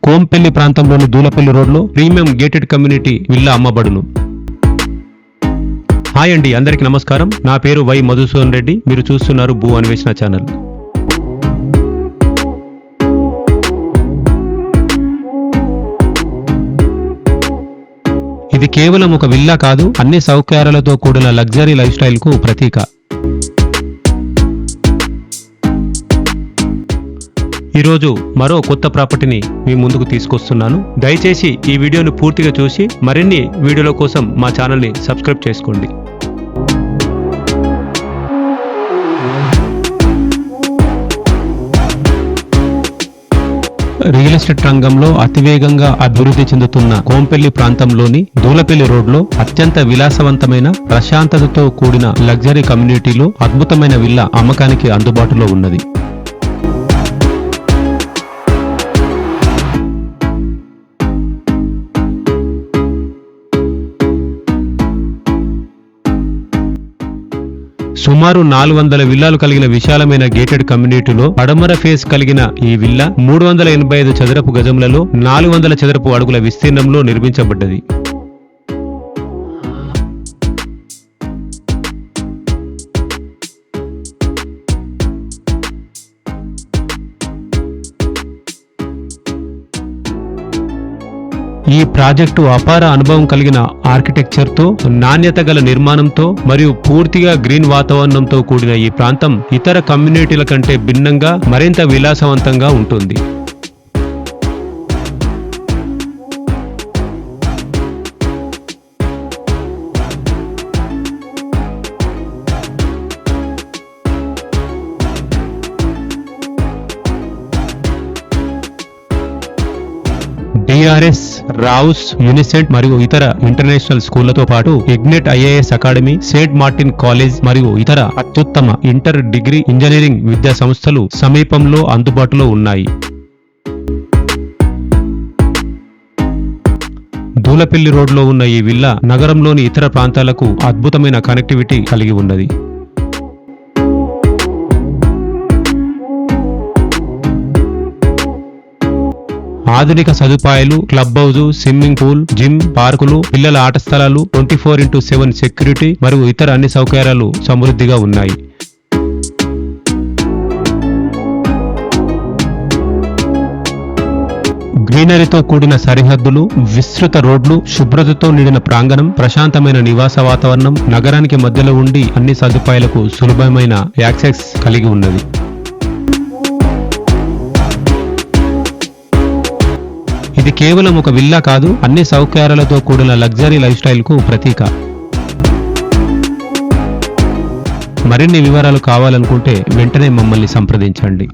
కోంపెల్లి ప్రాంతంలోని దూలపల్లి రోడ్లో premium gated community villa అమ్మబడును. హాయ్ అండి, అందరికీ నమస్కారం. నా పేరు వై మధుసూదన్ రెడ్డి. మీరు చూస్తున్నారు భూ అన్వేషణ ఛానల్. ఇది కేవలం ఒక విల్లా కాదు, అన్ని సౌకర్యాలతో కూడిన లగ్జరీ లైఫ్ స్టైల్ కు ప్రతీక. ఈరోజు మరో కొత్త ప్రాపర్టీని మీ ముందుకు తీసుకొస్తున్నాను. దయచేసి ఈ వీడియోను పూర్తిగా చూసి మరిన్ని వీడియోల కోసం మా ఛానల్ని సబ్స్క్రైబ్ చేసుకోండి. రియల్ ఎస్టేట్ రంగంలో అతివేగంగా అభివృద్ధి చెందుతున్న కోంపెల్లి ప్రాంతంలోని దూలపల్లి రోడ్లో అత్యంత విలాసవంతమైన ప్రశాంతతతో కూడిన లగ్జరీ కమ్యూనిటీలో అద్భుతమైన విల్లా అమ్మకానికి అందుబాటులో ఉన్నది. సుమారు 400 విల్లాలు కలిగిన విశాలమైన గేటెడ్ కమ్యూనిటీలో పడమర ఫేస్ కలిగిన ఈ విల్లా 385 చదరపు గజములలో 400 చదరపు అడుగుల విస్తీర్ణంలో నిర్మించబడ్డది. ఈ ప్రాజెక్టు అపార అనుభవం కలిగిన ఆర్కిటెక్చర్తో, నాణ్యత గల నిర్మాణంతో మరియు పూర్తిగా గ్రీన్ వాతావరణంతో కూడిన ఈ ప్రాంతం ఇతర కమ్యూనిటీల కంటే భిన్నంగా మరింత విలాసవంతంగా ఉంటుంది. డిఆర్ఎస్, రావుస్, యూనిసెంట్ మరియు ఇతర ఇంటర్నేషనల్ స్కూళ్లతో పాటు ignite IAS academy, Saint Martin college మరియు ఇతర అత్యుత్తమ ఇంటర్ డిగ్రీ ఇంజనీరింగ్ విద్యా సంస్థలు సమీపంలో అందుబాటులో ఉన్నాయి. దూలపల్లి రోడ్లో ఉన్న ఈ విల్లా నగరంలోని ఇతర ప్రాంతాలకు అద్భుతమైన కనెక్టివిటీ కలిగి ఉన్నది. ఆధునిక సదుపాయాలు, club house, swimming pool, gym, పార్కులు, పిల్లల ఆట స్థలాలు, 24/7 సెక్యూరిటీ మరియు ఇతర అన్ని సౌకర్యాలు సమృద్ధిగా ఉన్నాయి. గ్రీనరీతో కూడిన సరిహద్దులు, విస్తృత రోడ్లు, శుభ్రతతో నిండిన ప్రాంగణం, ప్రశాంతమైన నివాస వాతావరణం నగరానికి మధ్యలో ఉండి అన్ని సదుపాయాలకు సులభమైన యాక్సెస్ కలిగి ఉన్నది. ఇది కేవలం ఒక విల్లా కాదు, అన్ని సౌకర్యాలతో కూడిన లగ్జరీ లైఫ్ స్టైల్ కు ప్రతీక. మరిన్ని వివరాలు కావాలనుకుంటే వెంటనే మమ్మల్ని సంప్రదించండి.